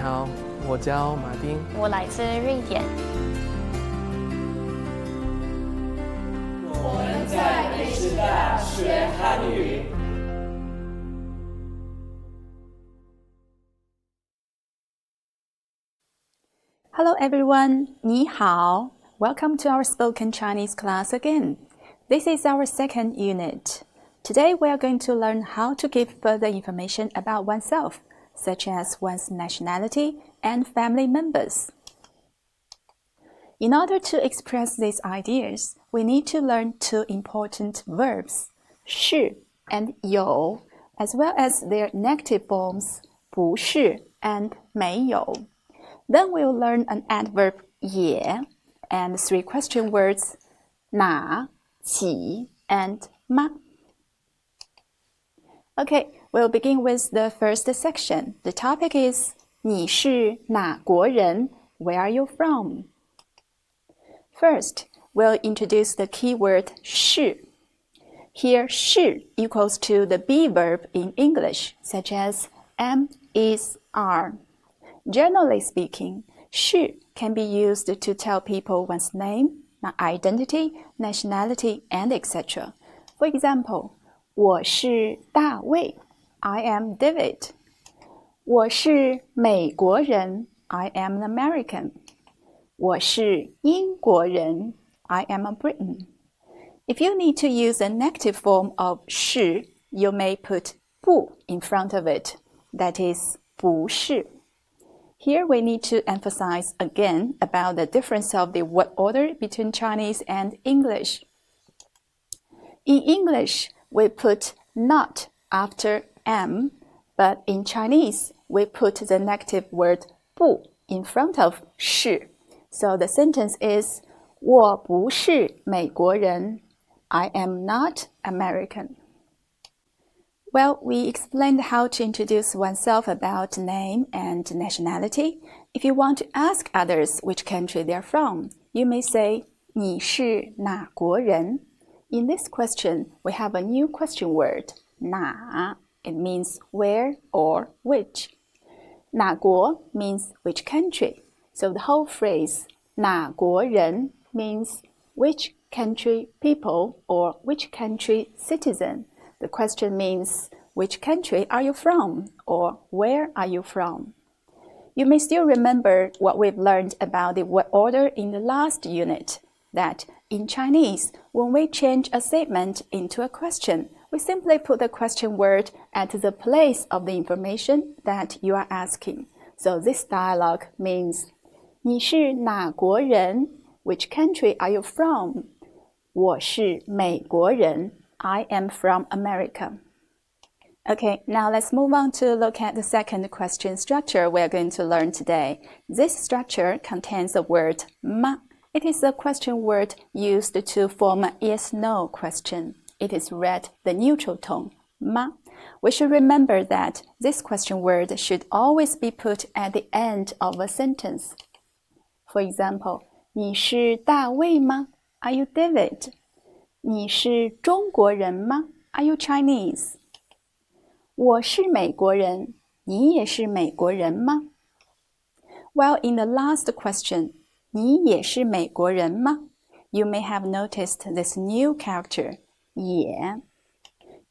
好，我叫马丁，我来自瑞典。我们在北师大学汉语。Hello everyone, 你好. Welcome to our spoken Chinese class again. This is our second unit. Today we are going to learn how to give further information about oneself, such as one's nationality and family members. In order to express these ideas, we need to learn two important verbs, 是 and 有, as well as their negative forms, 不是 and 没有. Then we'll learn an adverb 也 and three question words 哪、几 and 吗. Okay, we'll begin with the first section. The topic is 你是哪国人? Where are you from? First, we'll introduce the keyword 是. Here, 是 equals to the be verb in English, such as am, is, are. Generally speaking, 是 can be used to tell people one's name, identity, nationality, and etc. For example, 我是大卫 I am David. 我是美国人 I am an American. 我是英国人 I am a Briton. If you need to use a negative form of 是, you may put 不 in front of it, that is 不是. Here we need to emphasize again about the difference of the word order between Chinese and English. In English, we put not after am, but in Chinese, we put the negative word 不 in front of 是. So the sentence is 我不是美国人 I am not American. Well, we explained how to introduce oneself about name and nationality. If you want to ask others which country they're from, you may say 你是哪国人? In this question, we have a new question word, 哪. It means where or which. 哪国 means which country. So the whole phrase 哪国人 means which country people or which country citizen. The question means which country are you from or where are you from? You may still remember what we've learned about the word order in the last unit, that in Chinese, when we change a statement into a question, we simply put the question word at the place of the information that you are asking. So this dialogue means 你是哪国人? Which country are you from? 我是美国人 I am from America. Okay, now let's move on to look at the second question structure we're going to learn today. This structure contains the word ma. It is a question word used to form a yes-no question. It is read the neutral tone, ma. We should remember that this question word should always be put at the end of a sentence. For example, 你是大卫吗? Are you David? 你是中国人吗? Are you Chinese? 我是美国人，你也是美国人吗? While in the last question, 你也是美国人吗? You may have noticed this new character, 也.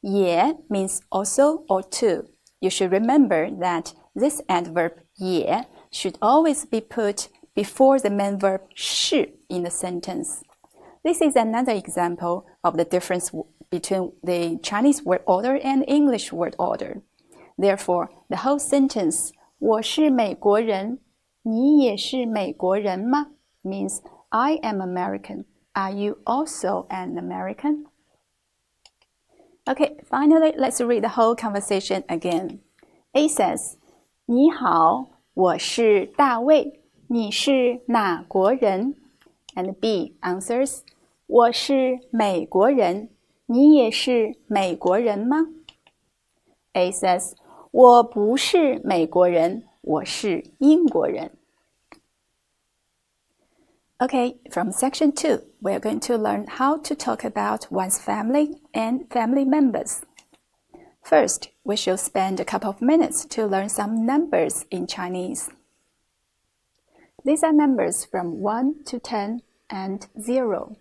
也 means also or to. You should remember that this adverb 也 should always be put before the main verb 是 in the sentence. This is another example of the difference between the Chinese word order and English word order. Therefore, the whole sentence 我是美国人，你也是美国人吗? means I am American. Are you also an American? Okay, finally, let's read the whole conversation again. A says, 你好，我是大卫，你是哪国人? And B answers, 我是美国人，你也是美国人吗? A says, 我不是美国人，我是英国人。Okay, from section 2, we are going to learn how to talk about one's family and family members. First, we shall spend a couple of minutes to learn some numbers in Chinese. These are numbers from 1 to 10 and 0.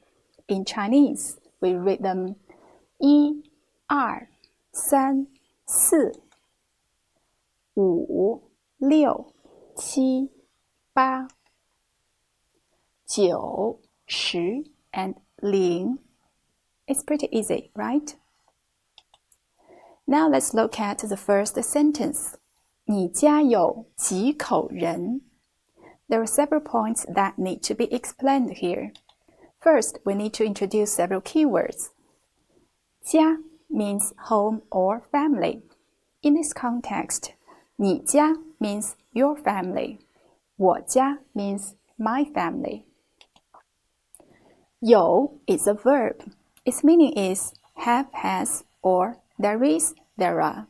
In Chinese, we read them 1, 2, 3, 4, 5, 6, 7, 8, 9, 10, and 0. It's pretty easy, right? Now let's look at the first sentence. 你家有几口人? There are several points that need to be explained here. First, we need to introduce several keywords. 家 means home or family. In this context, 你家 means your family. 我家 means my family. 有 is a verb. Its meaning is have, has, or there is, there are.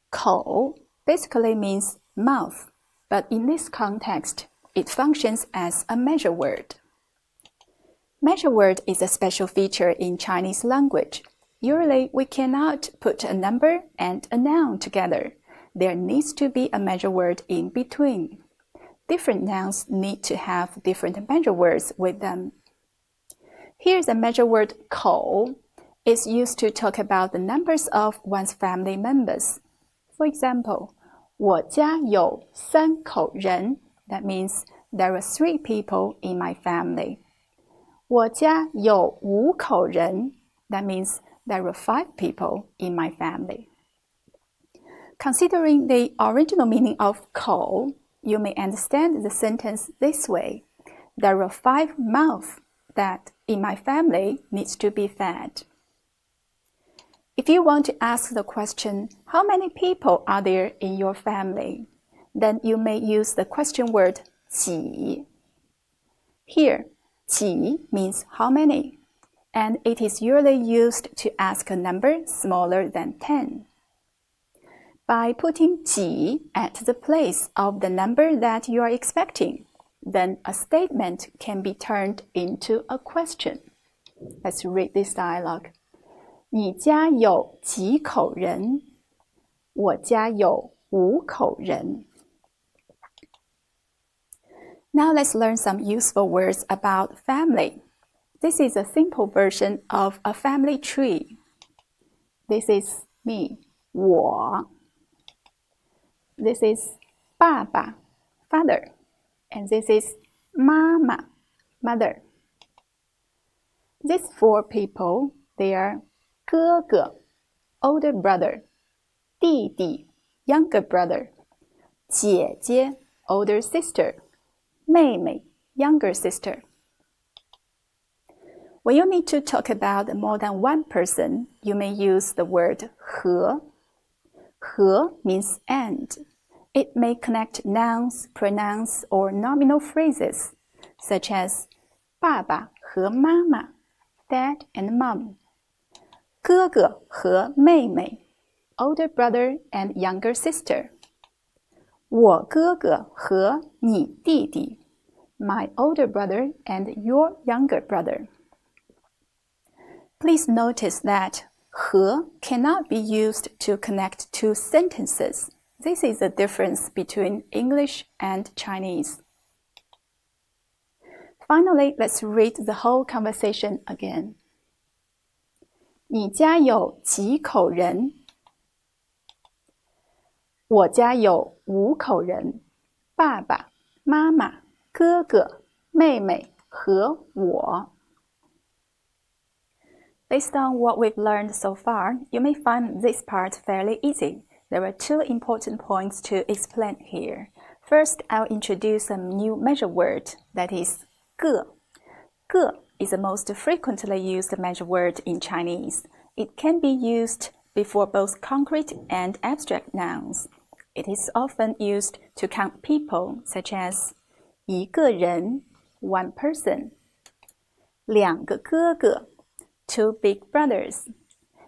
口 basically means mouth, but in this context, it functions as a measure word. Measure word is a special feature in Chinese language. Usually, we cannot put a number and a noun together. There needs to be a measure word in between. Different nouns need to have different measure words with them. Here's a measure word 口. It's used to talk about the numbers of one's family members. For example, 我家有3口人. That means there are 3 people in my family. 我家有5口人. That means there are 5 people in my family. Considering the original meaning of 口, you may understand the sentence this way. There are 5 mouths that in my family needs to be fed. If you want to ask the question, how many people are there in your family? Then you may use the question word 几. Here, 几 means how many, and it is usually used to ask a number smaller than 10. By putting 几 at the place of the number that you are expecting, then a statement can be turned into a question. Let's read this dialogue. 你家有几口人? 我家有5口人. Now let's learn some useful words about family. This is a simple version of a family tree. This is me, 我. This is 爸爸, father. And this is 妈妈, mother. These 4 people, they are 哥哥, older brother, 弟弟, younger brother, 姐姐, older sister, 妹妹, younger sister. When you need to talk about more than one person, you may use the word 和. 和 means and. It may connect nouns, pronouns, or nominal phrases, such as 爸爸和妈妈, dad and mom. 哥哥和妹妹, older brother and younger sister. 我哥哥和你弟弟, my older brother and your younger brother. Please notice that 和 cannot be used to connect 2 sentences. This is the difference between English and Chinese. Finally, let's read the whole conversation again. 你家有几口人? 我家有5口人，爸爸、妈妈、哥哥、妹妹和我。Based on what we've learned so far, you may find this part fairly easy. There are 2 important points to explain here. First, I'll introduce a new measure word, that is 个. 个 is the most frequently used measure word in Chinese. It can be used before both concrete and abstract nouns. It is often used to count people, such as 一个人, one person, 两个哥哥, 2 big brothers.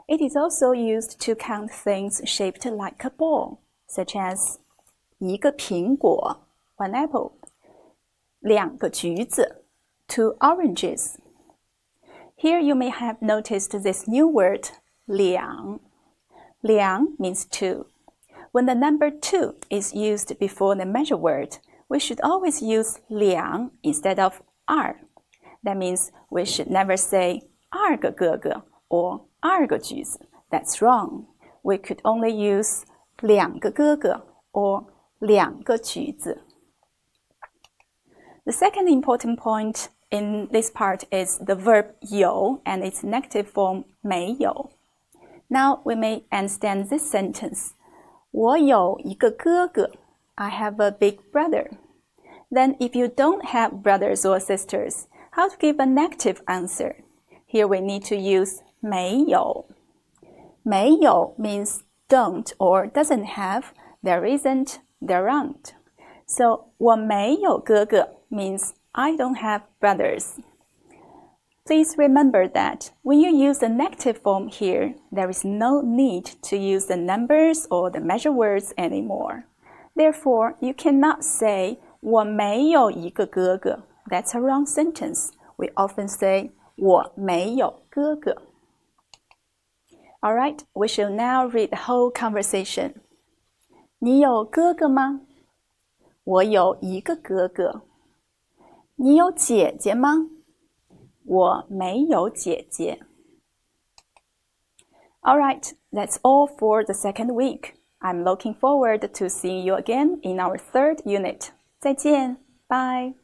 It is also used to count things shaped like a ball, such as 一个苹果, one apple, 两个橘子, 2 oranges. Here you may have noticed this new word, 两. 两 means 2. When the number 2 is used before the measure word, we should always use 两 instead of 二. That means we should never say 二个哥哥 or 二个橘子. That's wrong. We could only use 两个哥哥 or 两个橘子. The second important point in this part is the verb 有 and its negative form 没有. Now we may understand this sentence. 我有一个哥哥. I have a big brother. Then if you don't have brothers or sisters, how to give a negative answer? Here we need to use 没有. 没有 means don't or doesn't have, there isn't, there aren't. So 我没有哥哥 means I don't have brothers. Please remember that when you use the negative form here, there is no need to use the numbers or the measure words anymore. Therefore, you cannot say 我没有一个哥哥. That's a wrong sentence. We often say 我没有哥哥. Alright, we shall now read the whole conversation. 你有哥哥吗？我有一个哥哥。你有姐姐吗？我没有姐姐。Alright, that's all for the second week. I'm looking forward to seeing you again in our third unit. 再见, bye.